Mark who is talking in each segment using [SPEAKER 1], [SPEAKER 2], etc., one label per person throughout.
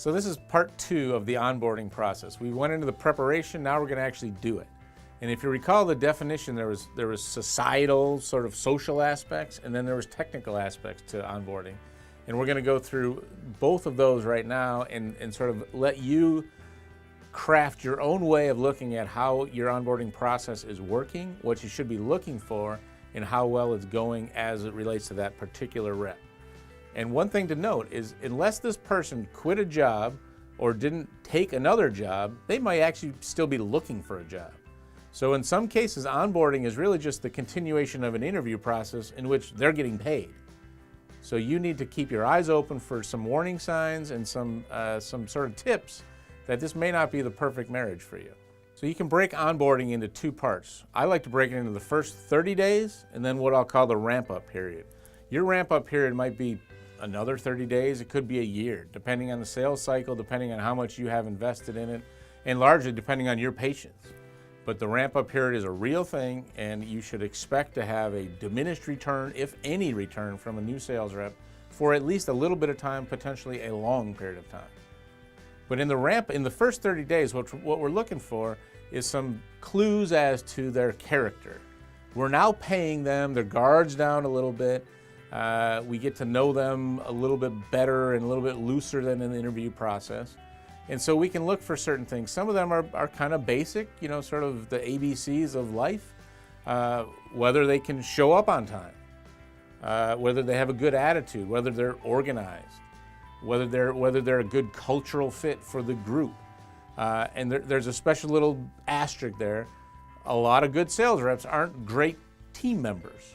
[SPEAKER 1] So this is part 2 of the onboarding process. We went into the preparation, now we're going to actually do it. And if you recall the definition, there was societal, sort of social aspects, and then there was technical aspects to onboarding. And we're going to go through both of those right now and sort of let you craft your own way of looking at how your onboarding process is working, what you should be looking for, and how well it's going as it relates to that particular rep. And one thing to note is unless this person quit a job or didn't take another job, they might actually still be looking for a job. So in some cases, onboarding is really just the continuation of an interview process in which they're getting paid. So you need to keep your eyes open for some warning signs and some sort of tips that this may not be the perfect marriage for you. So you can break onboarding into 2 parts. I like to break it into the first 30 days and then what I'll call the ramp-up period. Your ramp-up period might be another 30 days, it could be a year, depending on the sales cycle, depending on how much you have invested in it, and largely depending on your patience. But the ramp-up period is a real thing, and you should expect to have a diminished return, if any return, from a new sales rep for at least a little bit of time, potentially a long period of time. But in the first 30 days, what we're looking for is some clues as to their character. We're now paying them, their guard's down a little bit. We get to know them a little bit better and a little bit looser than in the interview process. And so we can look for certain things. Some of them are kind of basic, you know, sort of the ABCs of life. Whether they can show up on time, whether they have a good attitude, whether they're organized, whether they're a good cultural fit for the group. And there's a special little asterisk there. A lot of good sales reps aren't great team members.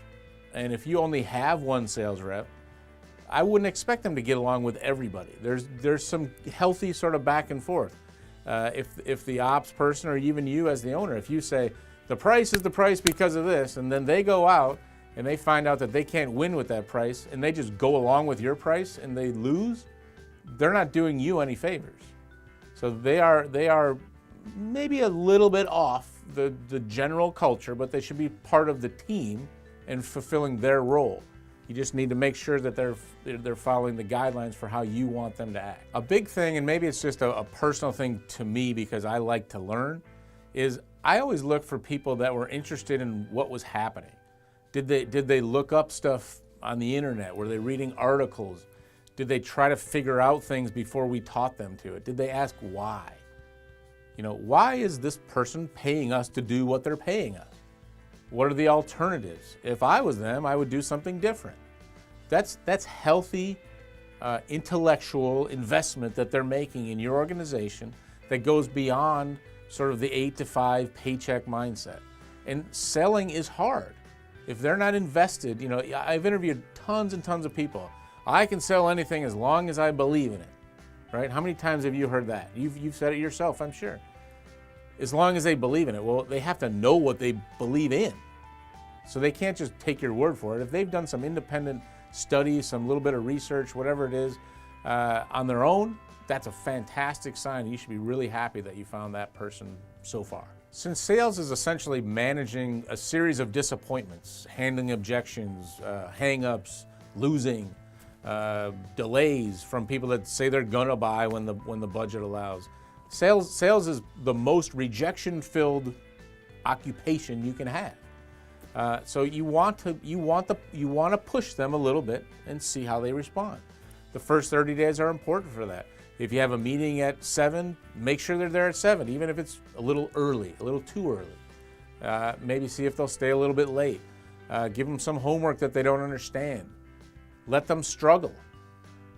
[SPEAKER 1] And if you only have one sales rep, I wouldn't expect them to get along with everybody. There's some healthy sort of back and forth. If the ops person or even you as the owner, if you say, the price is the price because of this, and then they go out and they find out that they can't win with that price and they just go along with your price and they lose, they're not doing you any favors. So they are maybe a little bit off the general culture, but they should be part of the team and fulfilling their role. You just need to make sure that they're following the guidelines for how you want them to act. A big thing, and maybe it's just a personal thing to me because I like to learn, is I always look for people that were interested in what was happening. Did they look up stuff on the internet? Were they reading articles? Did they try to figure out things before we taught them to it? Did they ask why? You know, why is this person paying us to do what they're paying us? What are the alternatives? If I was them, I would do something different. That's healthy, intellectual investment that they're making in your organization that goes beyond sort of the 8-to-5 paycheck mindset. And selling is hard. If they're not invested, you know, I've interviewed tons and tons of people. I can sell anything as long as I believe in it, right? How many times have you heard that? You've said it yourself, I'm sure. As long as they believe in it. Well, they have to know what they believe in. So they can't just take your word for it. If they've done some independent study, some little bit of research, whatever it is, on their own, that's a fantastic sign. You should be really happy that you found that person so far. Since sales is essentially managing a series of disappointments, handling objections, hang-ups, losing, delays from people that say they're gonna buy when the budget allows. Sales is the most rejection-filled occupation you can have. So you want to push them a little bit and see how they respond. The first 30 days are important for that. If you have a meeting at 7, make sure they're there at 7, even if it's a little early, a little too early. Maybe see if they'll stay a little bit late. Give them some homework that they don't understand. Let them struggle.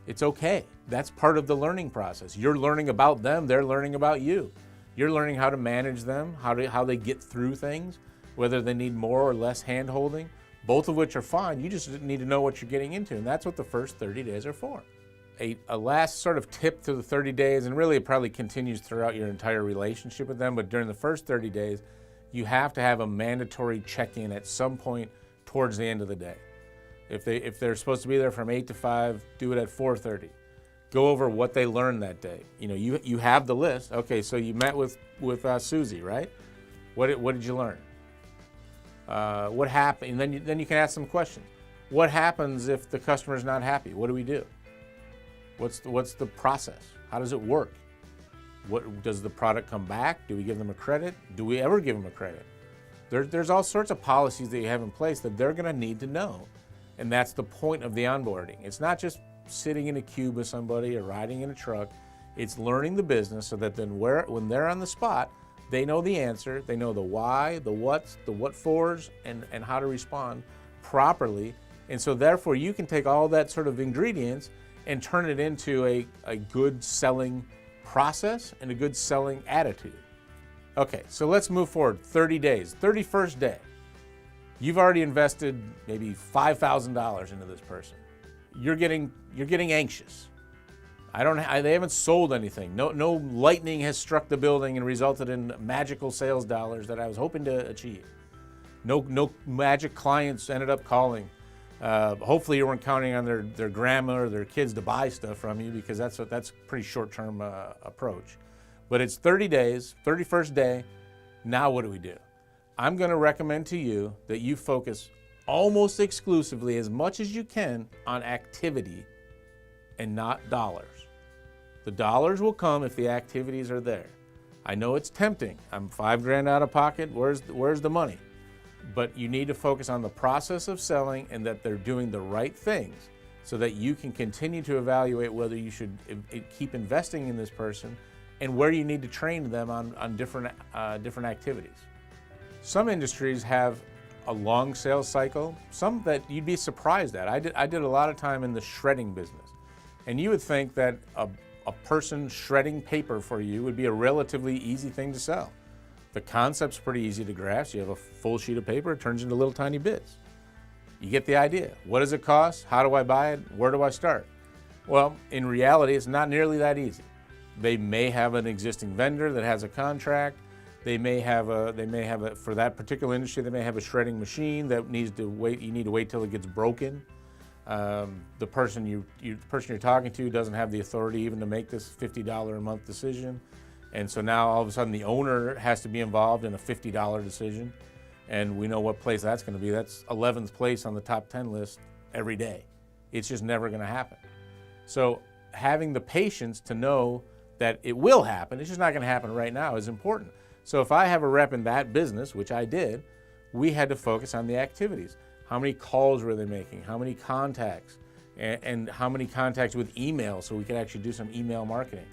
[SPEAKER 1] It's okay. That's part of the learning process. You're learning about them, they're learning about you. You're learning how to manage them, how they get through things, whether they need more or less hand-holding, both of which are fine. You just need to know what you're getting into, and that's what the first 30 days are for. A last sort of tip to the 30 days, and really it probably continues throughout your entire relationship with them, but during the first 30 days, you have to have a mandatory check-in at some point towards the end of the day. If they're supposed to be there from 8 to 5, do it at 4:30. Go over what they learned that day. You know, you have the list. Okay, so you met with Susie, right? What did you learn? What happened? And then you can ask some questions. What happens if the customer's not happy? What do we do? What's the process? How does it work? What does the product come back? Do we give them a credit? Do we ever give them a credit? There's all sorts of policies that you have in place that they're going to need to know. And that's the point of the onboarding. It's not just sitting in a cube with somebody or riding in a truck. It's learning the business so that then when they're on the spot, they know the answer, they know the why, the what's, the what fors, and how to respond properly. And so therefore you can take all that sort of ingredients and turn it into a good selling process and a good selling attitude. Okay, so let's move forward. 30 days, 31st day. You've already invested maybe $5,000 into this person. You're getting anxious. They haven't sold anything. No lightning has struck the building and resulted in magical sales dollars that I was hoping to achieve. No magic clients ended up calling. Hopefully you weren't counting on their grandma or their kids to buy stuff from you, because that's a pretty short-term approach. But it's 30 days, 31st day. Now what do we do? I'm going to recommend to you that you focus almost exclusively, as much as you can, on activity and not dollars. The dollars will come if the activities are there. I know it's tempting. I'm $5,000 out of pocket. Where's the money? But you need to focus on the process of selling and that they're doing the right things so that you can continue to evaluate whether you should keep investing in this person and where you need to train them on different activities. Some industries have a long sales cycle, some that you'd be surprised at. I did a lot of time in the shredding business, and you would think that a person shredding paper for you would be a relatively easy thing to sell. The concept's pretty easy to grasp. You have a full sheet of paper, it turns into little tiny bits. You get the idea. What does it cost? How do I buy it? Where do I start? Well, in reality, it's not nearly that easy. They may have an existing vendor that has a contract. They may have for that particular industry, they may have a shredding machine that needs to wait. You need to wait till it gets broken. The person you're talking to doesn't have the authority even to make this $50 a month decision. And so now all of a sudden the owner has to be involved in a $50 decision. And we know what place that's going to be. That's 11th place on the top 10 list every day. It's just never going to happen. So having the patience to know that it will happen, it's just not going to happen right now, is important. So if I have a rep in that business, which I did, we had to focus on the activities. How many calls were they making? How many contacts? And how many contacts with email, so we could actually do some email marketing?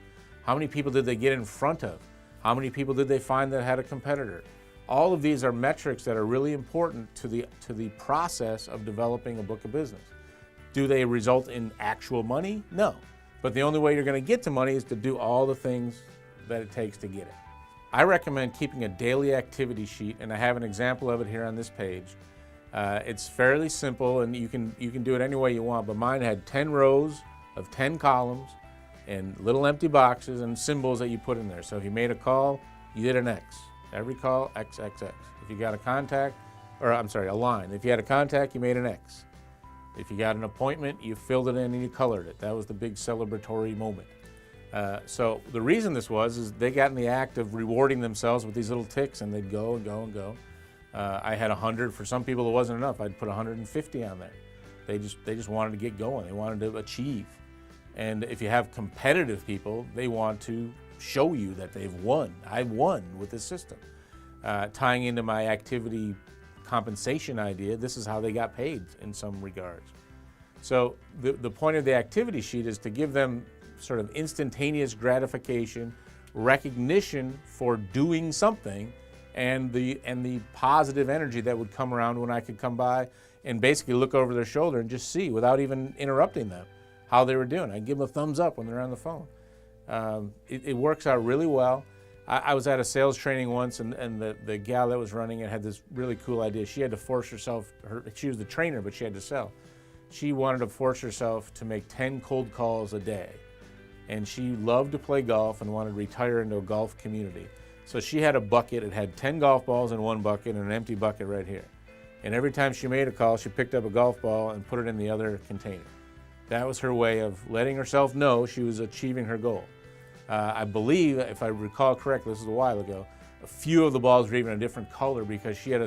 [SPEAKER 1] How many people did they get in front of? How many people did they find that had a competitor? All of these are metrics that are really important to the process of developing a book of business. Do they result in actual money? No. But the only way you're going to get to money is to do all the things that it takes to get it. I recommend keeping a daily activity sheet, and I have an example of it here on this page. It's fairly simple, and you can do it any way you want, but mine had 10 rows of 10 columns and little empty boxes and symbols that you put in there. So if you made a call, you did an X. Every call, X, X, X. If you got a line. If you had a contact, you made an X. If you got an appointment, you filled it in and you colored it. That was the big celebratory moment. So the reason this was is they got in the act of rewarding themselves with these little ticks, and they'd go and go and go. I had 100. For some people, it wasn't enough. I'd put 150 on there. They just wanted to get going. They wanted to achieve. And if you have competitive people, they want to show you that they've won. I've won with this system. Tying into my activity compensation idea, this is how they got paid in some regards. So the point of the activity sheet is to give them sort of instantaneous gratification, recognition for doing something, and the positive energy that would come around when I could come by and basically look over their shoulder and just see, without even interrupting them, how they were doing. I'd give them a thumbs up when they're on the phone. It works out really well. I was at a sales training once, and the gal that was running it had this really cool idea. She had to force herself, she was the trainer, but she had to sell. She wanted to force herself to make 10 cold calls a day. And she loved to play golf and wanted to retire into a golf community. So she had a bucket. It had 10 golf balls in one bucket and an empty bucket right here. And every time she made a call, she picked up a golf ball and put it in the other container. That was her way of letting herself know she was achieving her goal. I believe, if I recall correctly, this was a while ago, a few of the balls were even a different color because she had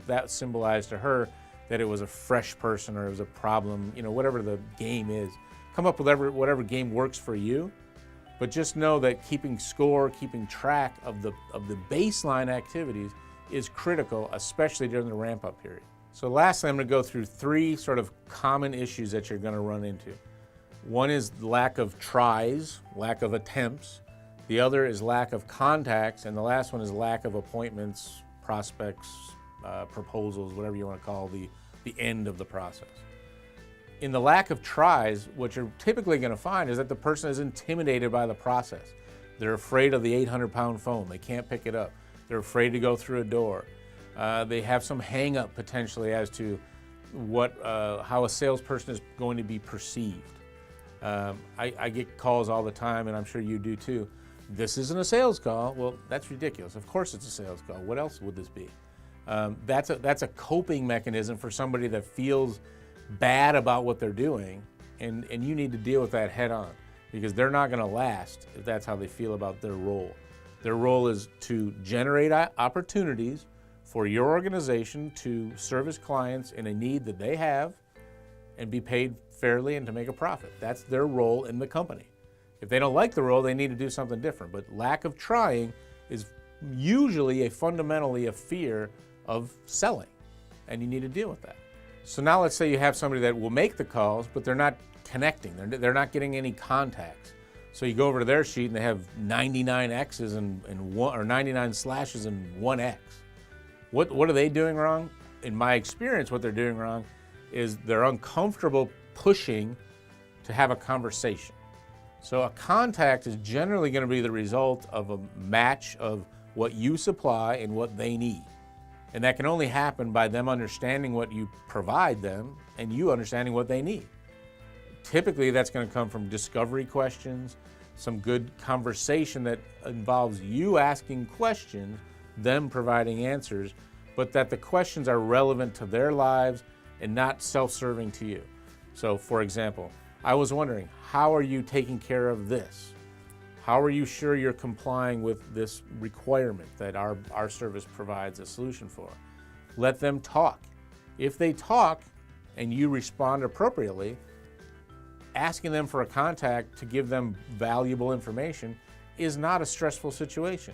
[SPEAKER 1] that symbolized to her that it was a fresh person or it was a problem, whatever the game is. Come up with whatever game works for you, But just know that keeping score, keeping track of the baseline activities is critical, especially during the ramp-up period. So lastly, I'm going to go through 3 sort of common issues that you're going to run into. One is lack of tries, lack of attempts. The other is lack of contacts, and the last one is lack of appointments, prospects, proposals, whatever you want to call the end of the process. In the lack of tries, what you're typically going to find is that the person is intimidated by the process. They're afraid of the 800-pound phone. They can't pick it up. They're afraid to go through a door. They have some hang-up potentially as to how a salesperson is going to be perceived. I get calls all the time, and I'm sure you do too. This isn't a sales call. Well, that's ridiculous. Of course it's a sales call. What else would this be? That's a coping mechanism for somebody that feels bad about what they're doing, and you need to deal with that head on, because they're not going to last if that's how they feel about their role. Their role is to generate opportunities for your organization to service clients in a need that they have and be paid fairly and to make a profit. That's their role in the company. If they don't like the role, they need to do something different. But lack of trying is usually fundamentally a fear of selling, and you need to deal with that. So now let's say you have somebody that will make the calls, but they're not connecting. They're not getting any contacts. So you go over to their sheet and they have 99 X's and 99 slashes and 1 X. What are they doing wrong? In my experience, what they're doing wrong is they're uncomfortable pushing to have a conversation. So a contact is generally going to be the result of a match of what you supply and what they need. And that can only happen by them understanding what you provide them and you understanding what they need. Typically, that's going to come from discovery questions, some good conversation that involves you asking questions, them providing answers, but that the questions are relevant to their lives and not self-serving to you. So, for example, I was wondering, how are you taking care of this? How are you sure you're complying with this requirement that our service provides a solution for? Let them talk. If they talk and you respond appropriately, asking them for a contact to give them valuable information is not a stressful situation.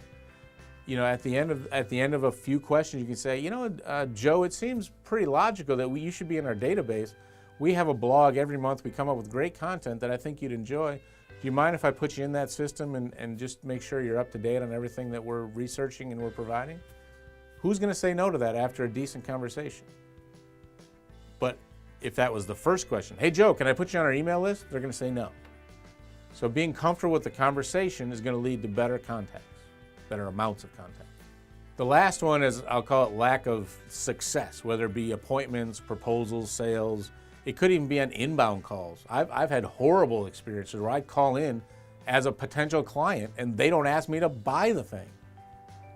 [SPEAKER 1] You know, at the end of a few questions, you can say, Joe, it seems pretty logical that you should be in our database. We have a blog every month. We come up with great content that I think you'd enjoy. Do you mind if I put you in that system and just make sure you're up to date on everything that we're researching and we're providing? Who's going to say no to that after a decent conversation? But if that was the first question, hey, Joe, can I put you on our email list? They're going to say no. So being comfortable with the conversation is going to lead to better contacts, better amounts of contact. The last one is, I'll call it lack of success, whether it be appointments, proposals, sales. It could even be on inbound calls. I've had horrible experiences where I call in as a potential client and they don't ask me to buy the thing.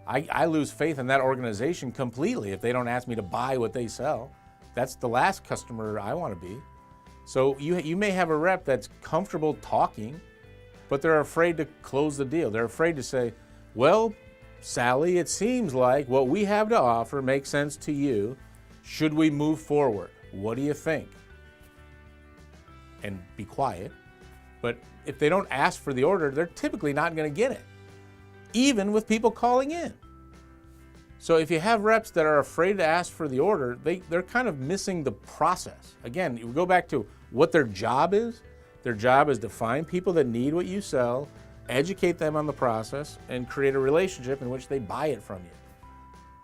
[SPEAKER 1] I lose faith in that organization completely if they don't ask me to buy what they sell. That's the last customer I want to be. So you may have a rep that's comfortable talking, but they're afraid to close the deal. They're afraid to say, well, Sally, it seems like what we have to offer makes sense to you. Should we move forward? What do you think? And be quiet. But if they don't ask for the order, they're typically not going to get it, even with people calling in. So if you have reps that are afraid to ask for the order, they're kind of missing the process. Again, you go back to what their job is. Their job is to find people that need what you sell, educate them on the process, and create a relationship in which they buy it from you.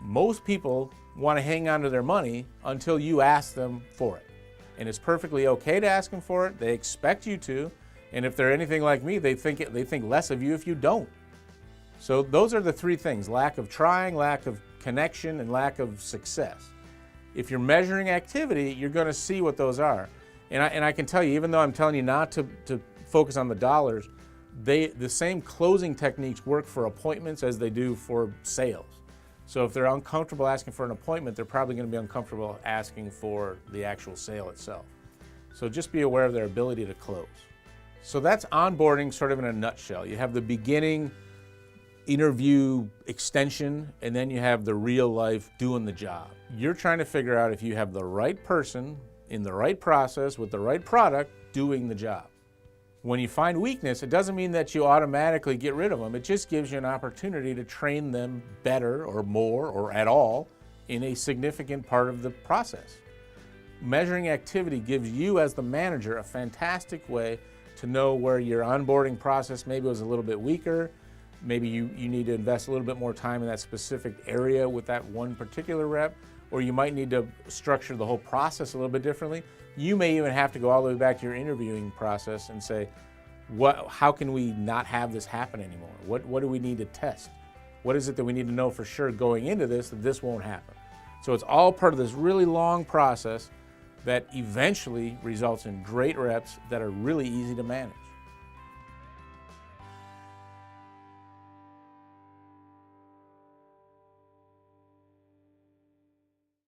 [SPEAKER 1] Most people want to hang on to their money until you ask them for it. And it's perfectly okay to ask them for it. They expect you to. And if they're anything like me, they think less of you if you don't. So those are the 3 things: lack of trying, lack of connection, and lack of success. If you're measuring activity, you're going to see what those are. And I can tell you, even though I'm telling you not to focus on the dollars, the same closing techniques work for appointments as they do for sales. So if they're uncomfortable asking for an appointment, they're probably going to be uncomfortable asking for the actual sale itself. So just be aware of their ability to close. So that's onboarding sort of in a nutshell. You have the beginning interview extension, and then you have the real life doing the job. You're trying to figure out if you have the right person in the right process with the right product doing the job. When you find weakness, it doesn't mean that you automatically get rid of them. It just gives you an opportunity to train them better or more or at all in a significant part of the process. Measuring activity gives you as the manager a fantastic way to know where your onboarding process maybe was a little bit weaker. Maybe you need to invest a little bit more time in that specific area with that one particular rep, or you might need to structure the whole process a little bit differently. You may even have to go all the way back to your interviewing process and say, how can we not have this happen anymore? What do we need to test? What is it that we need to know for sure going into this that this won't happen? So it's all part of this really long process that eventually results in great reps that are really easy to manage.